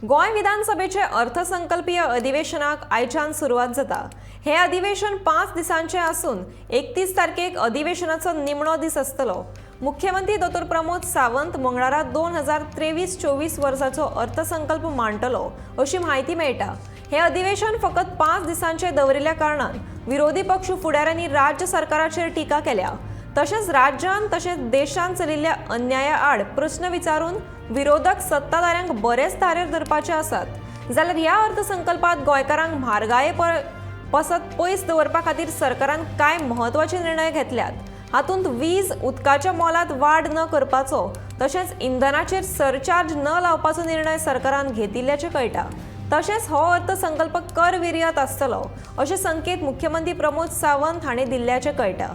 गोय विधानसभेचे अर्थसंकल्पीय अधिवेशनाक आयच्यान सुरुवात जाता। हे अधिवेशन 5 दिसांचे असून 31 तारखेक अधिवेशनाचो निमणो दीस आसतलो। मुख्यमंत्री डॉ. प्रमोद सावंत मंगळारा 2023-24 वर्साचो अर्थसंकल्प मांडटलो अशी माहिती मेळटा। हे अधिवेशन फकत 5 दिसांचे दवरिल्ल्या कारणान विरोधी पक्ष फुडाऱ्यांनी राज्य सरकाराचेर टिका केल्या। तशेंच राज्यान तशेंच देशान चलिल्ल्या अन्याया आड प्रश्न विचारून विरोधक सत्ताधाऱ्यांक बरेच धारेर धरपाचे आसात। जाल्यार ह्या अर्थसंकल्पात गोंयकारांक म्हारगाये पसत पयस दवरपा खातीर सरकारान कांय म्हत्वाचे निर्णय घेतल्यात। हातूंत वीज उदकाच्या मोलात वाड न करपाचो तशेंच इंधनाचेर सरचार्ज न लावपाचो निर्णय सरकारान घेतिल्ल्याचे कळटा। तशेंच हो अर्थसंकल्प कर विरयत आसतलो अशे संकेत मुख्यमंत्री प्रमोद सावंत हांणी दिल्ल्याचे कळटा।